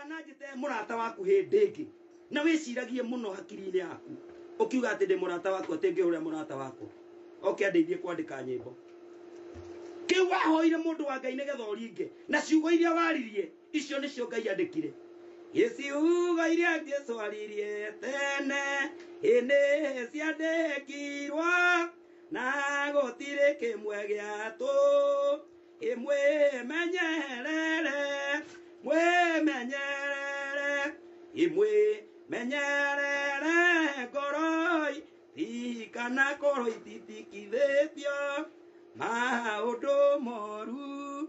ndukananjite murata waku hindingi na wiciragie muno hakiri-ini yaku ukiuga ati ndi murata waku atingi uria murata waku oke andeithie kwandika nyimbo kiu wahoire mundu wa Ngai nigetha uringe na ciugo iria waririe icio nicio Ngai andikire ciugo iria Jesu aririe tene ine ciandikirwo na gutire kimwe giatu imwe menyerere imwe menyerere ngoroi tikana koroi titikithĩtio maũndũ moru.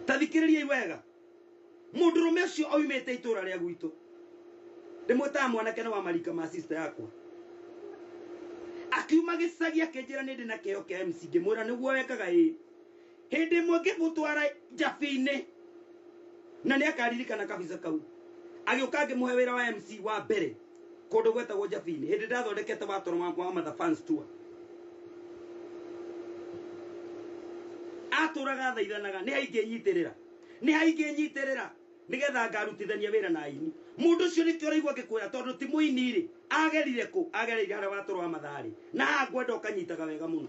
Tathikĩrĩriai wega mũndũrũme ũcio oimĩte itũra rĩa gwitũ ndĩmwĩtaga mwanake wa marika ma sister yakwa akiuma gĩcagi akĩnjĩra nĩ ndĩ na kĩheo kĩa MC ngĩmwĩra nĩguo wekaga ĩ hĩndĩ ĩmwe ngĩmũtwara Njabi-inĩ na nĩ akaririkana kabica kau agĩũka ngĩmũhe wĩra wa MC wa mbere kũndũ gwetagwo Njabi-inĩ hĩndĩ ndathondekete watoro wa Mother Fans Tour atũraga thaithanaga nĩ haingĩnyitĩrĩra nigetha ngarutithania wĩra na aini mũndũ ũcio nĩkĩo ũraigua ngĩkwĩra tondũ ti mũini rĩ agerire harĩa watoro wa matharĩ na haha ngwenda ũkanyitaga wega mũno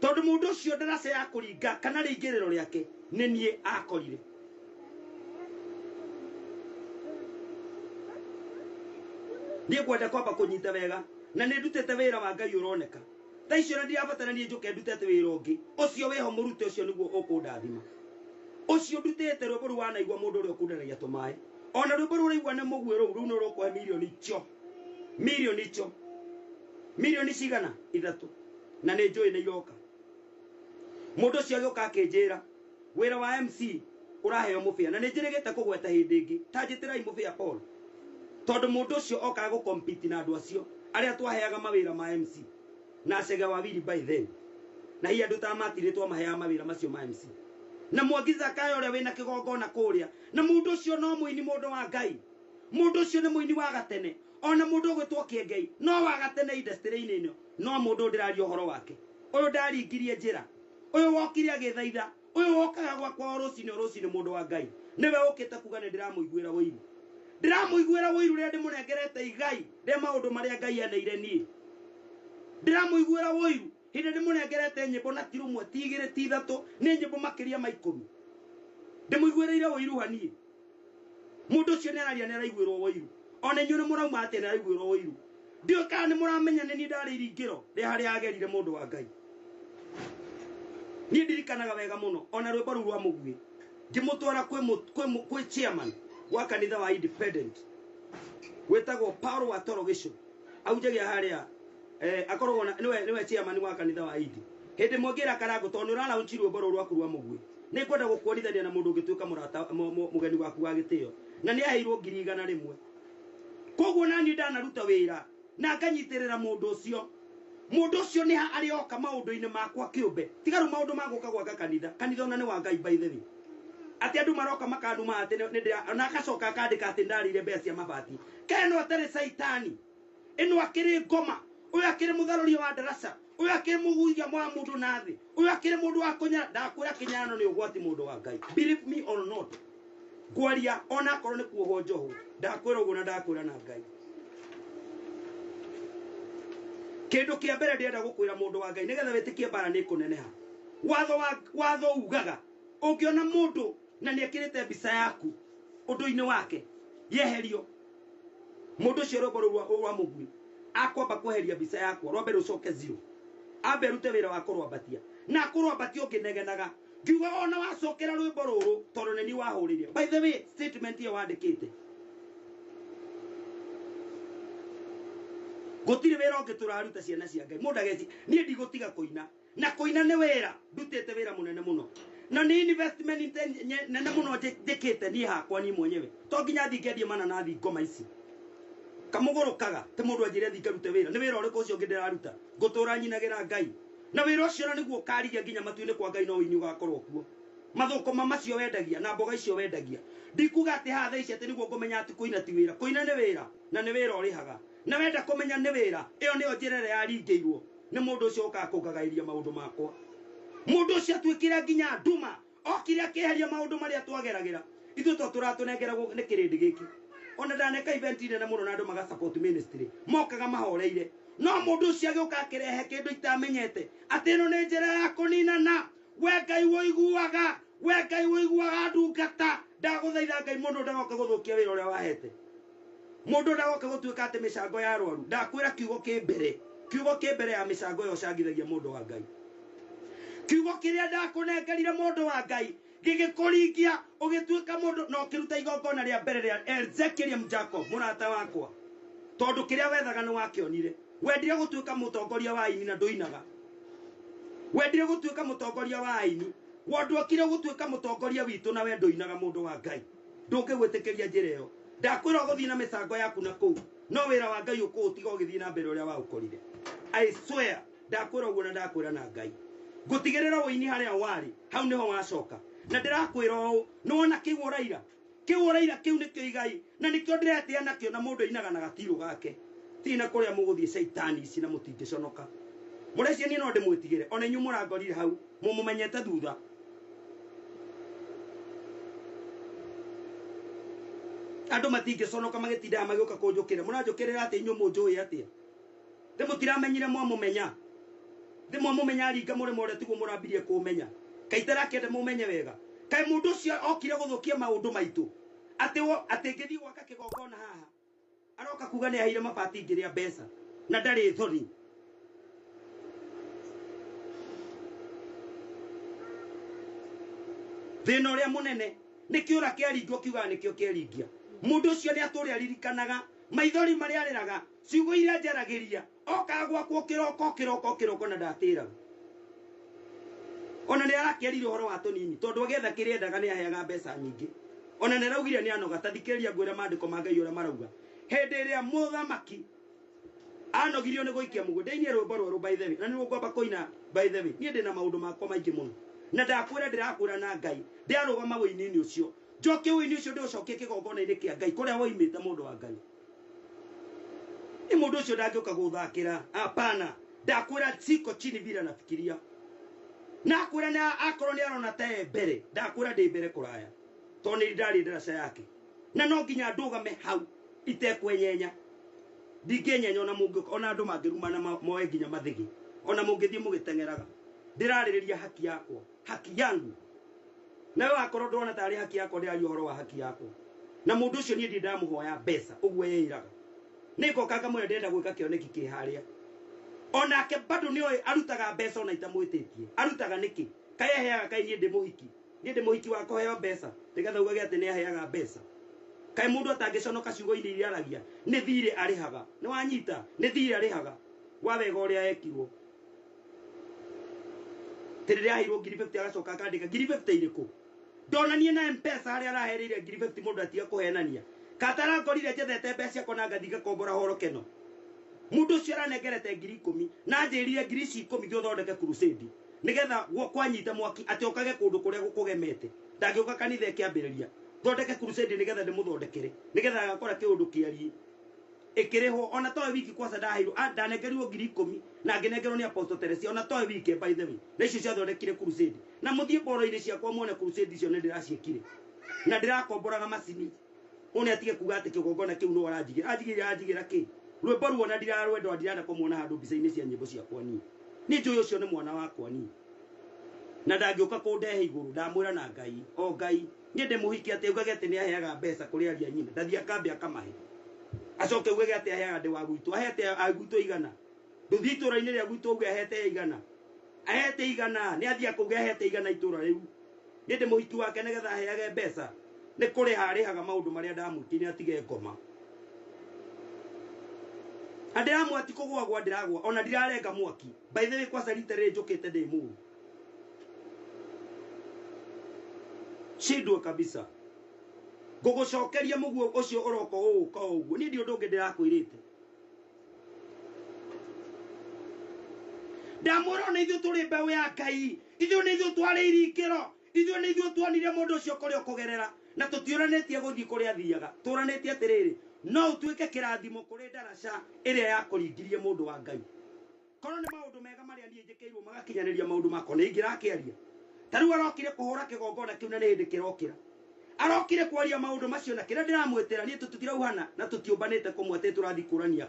tondũ mũndũ ũcio ndaraca ya kũringa kana rĩingĩrĩro rĩake nĩ niĩ akorire niĩ ngwenda kwamba kũnyita wega na nĩ ndutĩte wĩra wa Ngai ũroneka tha icio na ndirabatara niĩ njũke ndutĩte wĩra ũngĩ ũcio wĩho mũrute ũcio nĩguo ũkũndathima ũcio ndutĩte rwĩmbo rũu wanaigua mũndũ ũrĩa ũkundanagia tũmaĩ ona rwĩmbo rũu ũraigua nĩ mũguĩ rũu nĩ rũkũhe milioni cigana 3 na nĩ njũĩ nĩ iroka mũndũ ũcio agĩũka akĩnjĩra wĩra wa MC ũraheo mũbĩa na nĩ njĩrĩgĩte kũgweta hĩndĩ ĩngĩ ta njĩtĩrai mũbĩa Paul tondũ mũndũ ũcio okaga gũkompiti na andũ acio arĩa twaheaga mawĩra ma MC na Chege Wawili by then na hiya andũ ta matirĩ twamaheaga mawĩra macio ma MC na Mwangi Zakayo ũrĩa wĩna kĩgongona kũrĩa na mũndũ ũcio no mũini mũndũ wa Ngai mũndũ ũcio nĩ mũini wa gatene ona mũndũ ũgwĩtwo Kĩengei no wa gatene industry-inĩ ĩno no mũndũ ndĩraria ũhoro wake ũyũ ndaringirie njĩra ũyũ wokire agĩthaitha ũyũ wokaga gwakwa rũcinĩ mũndũ wa Ngai nĩwe ũkĩte kuga nĩ ndĩramũiguĩra wũiru rĩrĩa ndĩmũnengerete igai rĩa maũndũ marĩa Ngai aneire niĩ ndĩramũiguĩra wũiru hĩndĩ ndĩmũnengerete nyĩmbo na ti rũmwe ti igĩrĩ ti ithatũ nĩ nyĩmbo makĩria ma 10 ndĩmũiguĩrĩire wũiru haniĩ mũndũ ũcio nĩ araria nĩ araiguĩrwo wũiru ona inyuĩ nĩ mũrauma atĩ nĩ araiguĩrwo wũiru ndiũĩ kana nĩ mũramenya nĩ niĩ ndarĩ iringĩro rĩa harĩa agerire mũndũ wa Ngai niĩ ndirikanaga wega mũno ona rwĩmbo rũu rwa mũguĩ ngĩmũtwara kwĩ chairman wa kanitha wa Independent wetagwo Paulo wa Toro Gĩcũ aunjagia harĩa akoragwo niwe chairman wa kanitha wa Idi hĩndĩ mwongera karango tondũ ũra launch rwĩmbo rũu rwaku rwa mũguĩ nĩ kwenda gũkuonithania na mũndũ ũngĩtuĩka mũgeni waku wa gĩtĩo na nĩ aheirwo 100 koguo nani ndanaruta wĩra na nganyitĩrĩra mũndũ ũcio nĩ arĩoka maũndũ-inĩ makwa kĩũmbe tiga rĩu maũndũ magũka gwaka kanitha ona nĩ wa Ngai by the way ati andũ maroka makanduma atĩ nĩ na agacoka akandĩka atĩ ndarĩire mbeca cia mabati keno atarĩ saitani ĩno akĩrĩ ngoma ũyũ akĩrĩ mũtharoria wa ndaraca ũyũ akĩrĩ mũguithia mwa mũndũ na thĩ ũyũ akĩrĩ mũndũ wa kũnyara ndakwĩra kĩnyano nĩ ũgwati mũndũ wa Ngai believe me or not kwaria ona akorwo nĩ kuohwo njohũ ndakwĩra ũguo na ndakwĩra na Ngai kĩndũ kĩa mbere ndĩrenda gũkwĩra mũndũ wa Ngai nĩgetha wĩtĩkie bara nĩ kũneneha watho ugaga ũngĩona mũndũ na nĩ ekĩrĩte mbica yaku ũndũ-inĩ wake yeherio mũndũ ũcio rwĩmbo rũu rwa mũguĩ akwamba kweheria mbica yakwa rwambe rũcoke 0 ambe rute wĩra wa kũrwambatia na kũrwambatia ũngĩnegenaga ngiuga ona wacokera rwĩmbo rũrũ tondũ nĩ ni wahũrĩire by the way statement iyo wandĩkĩte gũtirĩ wĩra ũngĩ tũraruta ciana cia Ngai mũndũ ageci niĩ ndigũtiga kũina na kũina nĩ wĩra ndutĩte wĩra mũnene mũno na nĩ investment nene mũno njĩkĩte niĩ hakwa niĩ mwenyewe to nginya thingĩendie mananathi ngoma ici kamũgũrũkaga te mũndũ anjĩre thikarute wĩra nĩ wĩra ũrĩkũ ũcio ũngĩ ndĩraruta ngũtũra nyinagĩra Ngai na wĩra ũcio na nĩguo ũkarigia nginya matu-inĩ kwa Ngai no wĩini ũgakorwo kuo mathũkũma macio wendagia na mboga icio wendagia ndikuga atĩ haha thaa ici atĩ nĩguo ngũmenya atĩ kũina ti wĩra kũina nĩ wĩra na nĩ wĩra ũrĩhaga na wenda kũmenya nĩ wĩra ĩyo nĩyo njĩra ĩrĩa yaringĩirwo nĩ mũndũ ũcio ũkaga kũngagaĩria maũndũ makwa mũndũ ũcio atuĩkĩra nginya nduma okire akiheria maundu maria twageragira ithu to turatunengera ni kirindi giki ona ndaneka event ine na muno na andu maga support ministry mokaga mahoreire no mundu ucio agiuka akirehe kindu itamenyete ati no ni njira ya kuninana we Ngai woiguaga ndungata ndaguthaitha Ngai mundu ndagoka guthukia wira uria wahete mundu ndagoka gutuika ati micango ya arwaru ndakwira kiugo kimbere ya micango yo cangithagia mundu wa Ngai kiugo kiria ndakunengerire mundu wa Ngai gigikuringia ugituika mundu no kiruta igongona ria mbere ria Ezekiel Jacob murata wakwa tondu kiria wethaga ni wakionire wendire gutuika mutongoria wa aini na nduinaga wendire gutuika mutongoria wa aini wondokire gutuika mutongoria witu na wendo inaga mundu wa Ngai ndungigwitikiria njira iyo ndakwira guthii na micango yaku na kuu no wira wa Ngai ukutiga ugithii na mbere uria waukorire I swear ndakwira uguo na ndakwira na Ngai gutigirira uini haria wari hau niho wacoka na ndirakwira u nuona kiuraira kiu nikio igai na nikio ndiretia nakio na mundu inaga na gatiru gake tina kuria muguthii shaitani ici na mutingiconoka mureci ni no ndimwitigire ona inyu murangorire hau mumumenyete thutha andu matingiconoka magitinda magioka kunjukira muranjukirira ati inyu munjui atia ndimutiramenyire mwamumenya ndimwamumenya aringa murimo uria tiguo murambirie kumenya kaitara kende mumenye wega kai mundu ucio okire guthukia maundu maitu ati ngithi gwaka kigongona haha aroka kuga ni ahire mabati ngiria mbeca na ndari thoni thina uria munene nikiura kiaringwo kiuga nikio kiaringia mundu ucio ni aturi aririkanaga maithori maria ariraga ciugo iria njaragiria okagwa ku kiroko na ndatiraga ona ni arakiarire horo wa tunini tondu agetha kiriendaga ni aheaga mbeca nyingi ona ni raugire ni anoga tathikiriria ngwira mandiko ma Ngai uria marauga hindi iria muthamaki anogirio ni guikia mugunda-ini rwimbo rweru by the way na ni ngomba koina by the way ni ndina maundu makwa maingi muno na ndirakwira na Ngai ndirarugama wini-ini ucio njoke wini ucio nducokie kigongona-ini kia Ngai kuria woimite mundu wa Ngai ni mundu ucio ndangioka guthakira hapana ndakwira siko chini vile nafikiria nakwira na akorwo ni arona ta mbere ndakwira ndi mbere kuraya to ni ndari ndaraca yake na no nginya ndugame hau itekwenyenya ndingenyenya ona mungiuka ona andu mangirumana moe nginya mathigi ona mungithii mugitengeraga ndiraririria haki yakwa haki yangu nawe akorwo ndona tari haki yakwa ndiraria horo wa haki yakwa na mundu ucio ni ndi ndamuhoya mbeca uguo yeiraga niko kaka mwe ndenda gwika kioneki kiharia onake bado ni arutaga mbeca ona itamwititie arutaga niki kai aheaga kai ni ndi muhiki wa kuheo mbeca tigatha ugage ati ni aheaga mbeca kai mundu atangiconoka ciugo-ini iria aragia ni thire arihaga ni wanyita ni thire arihaga wa wega uria ekirwo tirire ahirwo 50 agacoka akandika 50 iriku ndonanie na M-Pesa haria araherire 50 mundu atiga kuhenania katara ngorire njethete mbeca kona ngathiga kombora horo keno mundu ucio aranengerete 10,000 na njirire 10,000 thio thondeke crusade nigetha kwanyita mwaki atiokage kundu kuria gukugemete ndangioka kanitha ikiambiriria thondeke crusade nigetha ndimuthondekere nigetha agakora kiundu kiari ikiriho ona toy wiki kwa sadahiro ndanengerirwo 10,000 na nginengerwo ni Apostle Teresia ona toy wiki by the way na icio ciathondekire crusade na muthie boro-ini ciakwa muone crusade icio ni ndiraciekire na ndirakomboraga macini une atige kuga ati kigongona kiu no aranjigira ki rwimbo ruo na ndirarwenda ndirenda kumuona handu mbica-ini cia nyimbo ciakwa ni njui ucio ni mwana wakwa ni na ndangioka kundehe iguru ndamwira na Ngai o Ngai ni ndimuhiki ati ugage ati ni aheaga mbeca kuri aria nyina ndathia akambe akamahe acoke ugage ati aheaga ndi wa gwitu ahete agwitu igana nduthi itura-ini ria gwitu uge ahete igana ni athia kuge ahete igana itura riu ni ndimuhiki wake nigetha aheage mbeca ni kuri harihaga maundu maria ndamwikini atige ngoma ndiramwati kugwagwa ndiragwa ona ndirarenga mwaki by the way kwa salite ri njukite ndi muru shidwa kabisa gugucokeria muguo ucio uroko uka uguo ni ndio ndungi ndirakwirite ndamurona ithu turi mbeũ ya Ngai ithu ni ithu twari irikiro ithu ni ithu twonire mundu ucio kuri okugerera na tutiuranetie guthii kuri athiaga tuuranetie atiriri no utuike kirathimo kuri ndaraca iria yakuringirie mundu wa Ngai kono ni maundu mega maria nie njikirwo magakinyaniria maundu makwa ni ngirakiaria taru arokire kuhura kigongona kiu na ni hindi kirokira arokire kwaria maundu macio na kira ndiramwetera nie tutirauhana na tutiumbanite kumwete turathi kurania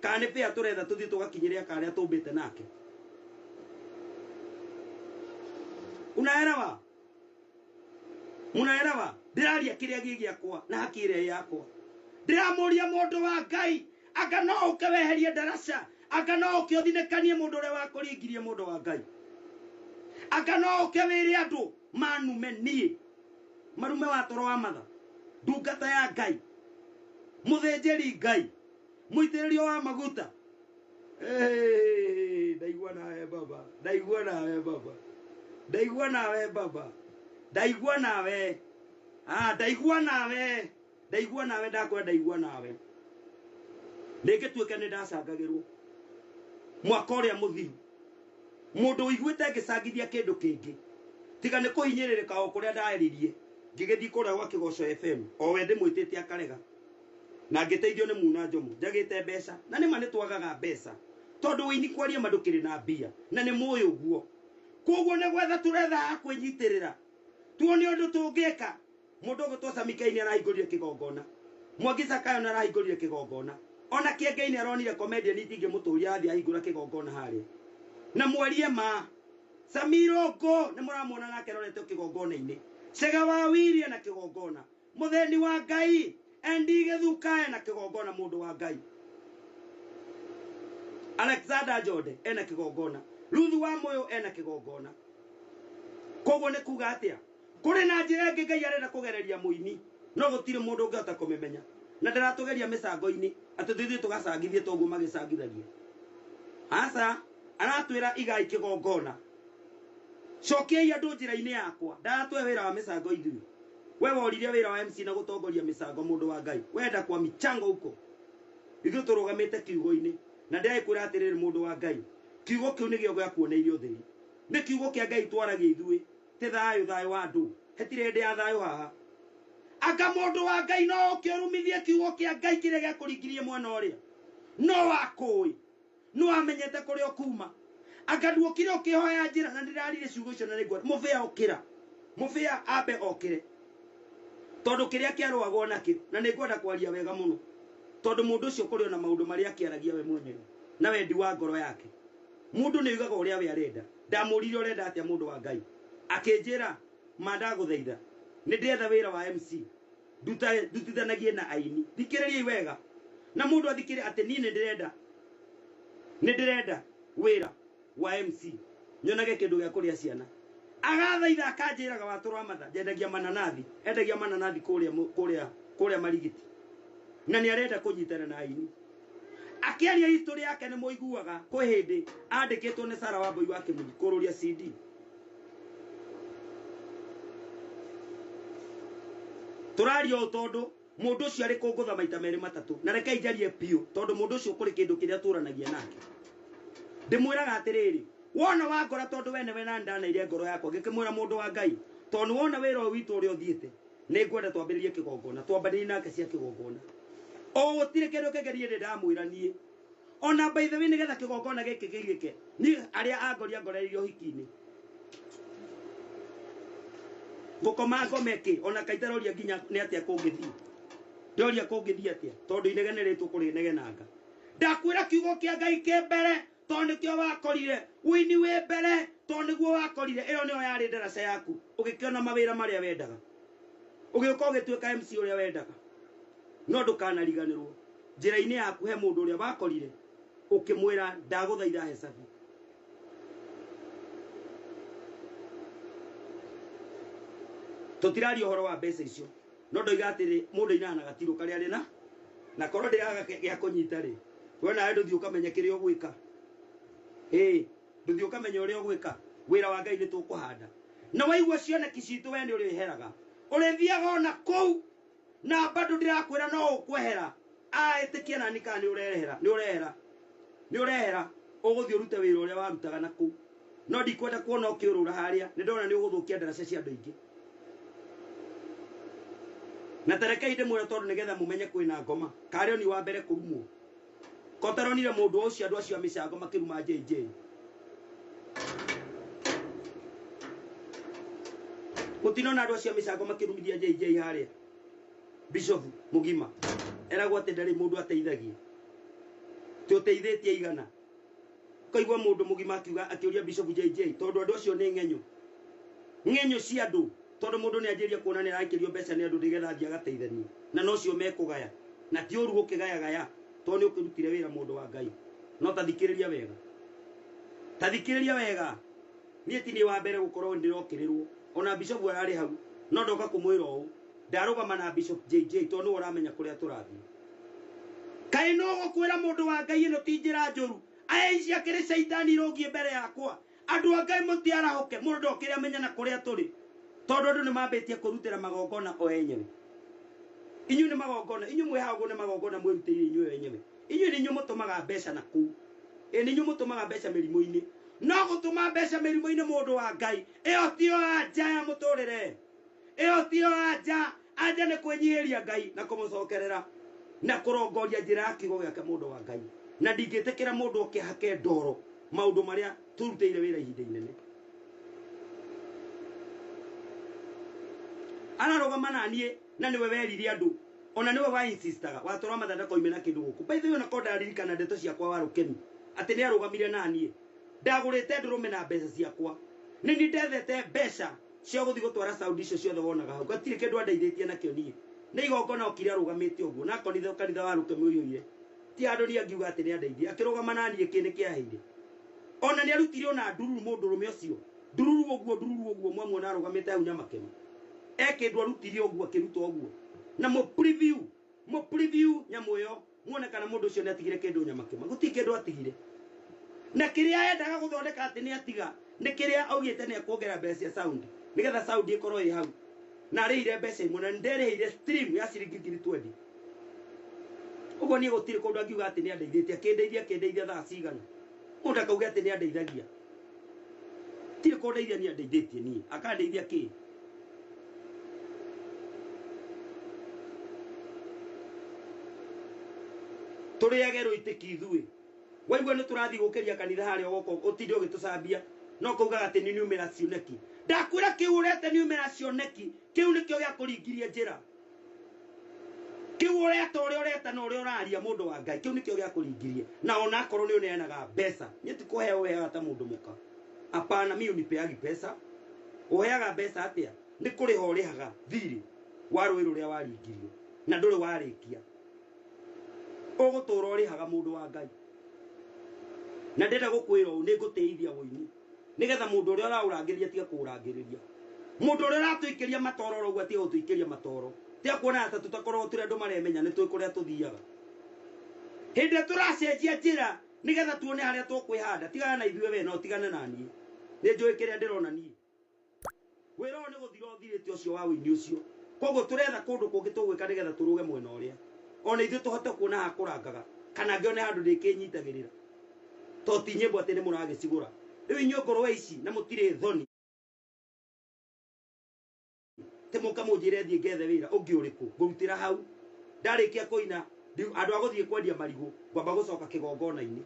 kana pia turetha tuthi tugakinyiria karia tumbite nake. Unaelewa? Munaelewa? Ndiraria kiria gigiakwa na haki iria yakwa. Ndiramuria mundu wa Ngai anga no ukeweherie daraca anga no ukiothinekanie mundu uria wakuringirie mundu wa Ngai anga no ukewire andu manume nie marume wa toro wa matha ndungata ya Ngai muthinjiri Ngai muitiririo wa maguta. Ndaigua nawe baba, ndaigua nawe baba, ndaigua nawe baba, ndaigua nawe ndaigua nawe, ndaigua nawe, ndakwa ndaigua nawe. Nĩngĩ tuĩke nĩ ndacangagĩrwo mwaka ũrĩa mũthiru mũndũ ũiguĩte ngĩcangithia kĩndũ kĩngĩ tiga nĩ kũhinyĩrĩrĩka o kũrĩa ndaririe ngĩgĩthiĩ kũrĩa gwa Kĩgoco FM o we ndĩmwĩtĩte akarega na ngĩteithio nĩ Muna Njomu njagĩte mbeca na nĩma nĩ twagaga mbeca tondũ wĩini kwaria ma ndũkĩrĩ na mbia na nĩ mũĩ ũguo. Koguo nĩ gwetha tũretha kwĩnyitĩrĩra tuone ũndũ tũngĩka. Mũndũ ũgũtwoca Mikaini arahingũrire kĩgongona, Mwangi Zakayo nĩ arahingũrire kĩgongona, ona Kĩengei nĩ aronire comedian itingĩmũtũria athi ahingũra kĩgongona harĩa na mwarie ma Samiro Ngo nĩ mũramwona nake arorete kĩgongona-inĩ, Chega wa Wiria na kĩgongona, Mutheni wa Ngai Endi Gĩthuka na kĩgongona, mũndũ wa Ngai Alexander Njode ena kĩgongona, Ruthu wa Moyo ena kĩgongona. Koguo nĩ kuga atĩa kũrĩ na njĩra ĩngĩ Ngai arenda kũgereria mũini no gũtirĩ mũndũ ũngĩhota kũmĩmenya na ndaratũgeria mĩcango-inĩ atĩ tũthiĩ tũgacangithie toguo magĩcangithagia. Aca aratwĩra igai kĩgongona, cokiai andũ njĩra-inĩ yakwa, ndaratũhe wĩra wa mĩcango ithuĩ. We woririe wĩra wa MC na gũtongoria mĩcango, mũndũ wa Ngai wenda kwa michango huko ithuĩ tũrũgamĩte kiugo-inĩ na ndĩrakwĩra atĩrĩrĩ mũndũ wa Ngai kiugo kĩu nĩgĩo gĩakuoneire ũtheri, nĩ kiugo kĩa Ngai twaragia ithuĩ ti thayũ thayũ wa andũ hetire hĩndĩ ya thayũ haha. Anga mũndũ wa Ngai no ũkĩrumithie kiugo kĩa Ngai kĩrĩa gĩakũringirie mwena ũrĩa no wakũĩ no amenyete kũrĩa ũkuma anga nduokire ũkĩhoya njĩra na ndĩrarire ciugo icio na nĩngwenda mũbĩa ũkĩra mũbĩa ambe okĩre tondũ kĩrĩa kĩarũagwo nakĩo na nĩngwenda kwaria wega mũno tondũ mũndũ ũcio kũrĩ ona maũndũ marĩa akĩaragia we mwenyewe na wendi wa ngoro yake. Mũndũ nĩ yugaga ũrĩa we arenda. Ndamũrire ũrenda atĩa mũndũ wa Ngai akĩnjĩra ma ndagũthaitha nĩ ndĩetha wĩra wa MC ndutithanagie na aini. Thikĩrĩriai wega na mũndũ athikĩrĩ atĩ niĩ nĩ ndĩrenda wĩra wa MC nyonage kĩndũ gĩa kũrĩa ciana. Agathaitha akanjĩraga watũrwa matha nyendagia mananathi, endagia mananathi kũrĩa Marigiti na nĩ arenda kũnyitana na aini. Akĩaria history yake nĩ mũiguaga kwĩ hĩndĩ andĩkĩtwo nĩ Sarah Wambui wa Kĩmũnyi kũrũria CD. Tũraria o tondũ mũndũ ũcio arĩ kũngũtha maita merĩ matatũ na reke njarie piũ tondũ mũndũ ũcio kũrĩ kĩndũ kĩrĩa tũranagia nake. Ndĩmwĩraga atĩrĩrĩ wona wa ngora tondũ we nĩwe na ndanaire ngoro yakwa ngĩkĩmwĩra mũndũ wa Ngai tondũ wona wĩra ũyũ witũ ũrĩa ũthiĩte nĩ ngwenda twambĩrĩrie kĩgongona twambanĩrie nake cia kĩgongona o gũtirĩ kĩndũ kĩgerie nĩ ndamwĩra niĩ ona by the way nĩgetha kĩgongona gĩkĩ gĩgĩke niĩ arĩa angoria ngoreire ũhiki-inĩ gũkoma ngomeke ona kaitaroria nginya nĩ atĩa kũngĩthiĩ ndoria kũngĩthiĩ atĩa tondũ inegene rĩtũ kũrĩ negenanga. Ndakwĩra kiugo kĩa Ngai kĩ mbere tondũ nĩkĩo wakorire wĩini wĩ mbere tondũ nĩguo wakorire ĩyo nĩyo yarĩ ndaraca yaku ũgĩkĩona mawĩra marĩa wendaga ũgĩũka ũgĩtuĩka MC ũrĩa wendaga no ndũkanariganĩrwo njĩra-inĩ yaku he mũndũ ũrĩa wakorire ũkĩmwĩra ndagũthaitha hecabi. Tũtiraria ũhoro wa mbeca icio no ndoiga atĩrĩ mũndũ ainana gatirũ karĩa arĩ na korwo ndĩraga gĩa kũnyita rĩ we nawe ndũthiĩ ũkamenya kĩrĩa ũgwĩka. Ndũthiĩ ũkamenya ũrĩa ũgwĩka wĩra wa Ngai nĩ tũkũhanda na waigua cioneki citũ we nĩ ũrĩheraga ũrĩthiaga ona kũu na bado ndĩrakwĩra no ũkwehera ĩtĩkia nani kana nĩ ũrehera ũgũthiĩ ũrute wĩra ũrĩa warutaga na kũu no ndikwenda kuona ũkĩũrũra harĩa nĩ ndona nĩ ũgũthũkia ndaraca cia andũ aingĩ. Na tarekei ndĩmwĩre tondũ nĩgetha mũmenye kwĩna ngoma karĩ oni wa mbere kũrumwo kotaronire mũndũ ũcio andũ acio a mĩcango makĩruma JJ mutinona andu acio micango makirumithia JJ haria Bishop Mugima eragwo ati ndari mundu ateithagia tuteithitie igana kaigwa mundu Mugima akiuga akiuria Bishop JJ tondu andu acio ni ngenyo cia andu tondu mundu ni anjiria kuona ni arakirio mbeca ni andu ndigetha thia gateithania na no cio mekugaya na ti uru gukigaya tondu ni ukirutire wira mundu wa Ngai no tathikiriria wega nie ti ni wa mbere gukorwo ndirokirirwo ona Bishop arari hau no ndoka kumwira u ndarugama na Bishop JJ tondu uramenya kuria turathie kai no gukwira mundu wa Ngai ino ti njira njuru aya ici akiri shaitani irogie mbere yakwa andu a Ngai mutiarahoke mundu ndokire amenya na kuria turi tondu andu ni mambitie kurutira magongona o enyewe inyu ni magongona inyu mwihago ni magongona mwirutire inyu enyewe inyu ni inyu mutumaga mbeca na ku ni inyu mutumaga mbeca mirimo-ini no gutuma mbeca mirimo-ini mundu wa Ngai iyo tio anja ya muturire iyo tio anja ni kwenyihiria Ngai na kumucokerera na kurongoria njira ya kigo giake mundu wa Ngai na ndingitikira mundu okihake ndoro maundu maria turutire wira ihinda inene anarugama nanie na niwe werire andu ona niwe wa insistaga watorwa mathanda ko imena kindu guku by the way na koda ririkana ndeto ciakwa warukeni ati ni arugamire nanie ndagurite ndurume na mbeca ciakwa ni ni ndethete mbeca cio guthi gutwara Saudi icio ciothe wonaga hau gatire kindu andeithitie nakio nie ni igongona okire arugamite uguo na kanitha warukemi uyuire ti andu ni angiuga ati ni andeithia akirugama nanie kini kiaheire ona ni arutire ona ndururu mundu rume ucio ndururu uguo mwamwona arugamite hau nyamakema ekindu arutire uguo akiruta uguo na mo preview nyamuyo muone kana mundu ucio ni atigire kindu nyamakema guti kindu atigire na kiria endaga guthondeka ati ni atiga ni kiria augite ni akuongera mbeca sound nigetha sound ikorwo i hau na rĩire mbeca imwe na ndereire stream ya ciringi 20 uguo ni gutire kundu angiuga ati ni andeithĩtie akindeithia thaa cigana mundu akauga ati ni andeithagia tire kundeithia ni andeithĩtie ni akandeithia ki turiage ruitiki ithui waigua ni turathi gukiria kanitha haria goko utinde ugitucambia no kuuga ati ni niumira cioneki ndakwira kiurete niumira cioneki kiu nikio gia kuringiria njira kiu ureta uria ureta na uria uraria mundu wa Ngai kiu nikio gia kuringiria na ona akorwo ni uneanaga mbeca ni tikuheo wega ta mundu muka apana mimi unipeagi pesa uheaga mbeca atia ni kuriha urihaga thiri wa rũĩ rũrĩa waringirio na ndũrĩ warĩkia ugutura urihaga mundu wa Ngai na ndenda gukwira u ni nguteithia woini nigetha mundu uria uraurangiriria tiga kurangiriria mundu uria uratuikiria matoro uguo tiga gutuikiria matoro tiga kuona ata tutakorwo turi andu maremenya ni tui kuria tuthiaga hindi turacenjia njira nigetha tuone haria tukwihanda tigana na ithuĩ we no tigana na niĩ ni njui kiria ndirona niĩ wira ni guthira uthirite ucio wa woini ucio koguo turetha kundu kungi tugwika nigetha turuge mwena uria ona ithuĩ tuhote kuona ha kurangaga kana ngione handu ndikinyitagirira to ti nyimbo ati ni muragicigura riu inyo ngorwo ici na mutire thoni te muka munjire thie ngethe wira ungi uriku ngurutira hau ndarikia kuina andu aguthie kwendia marigu ngwamba gucoka kigongona-ini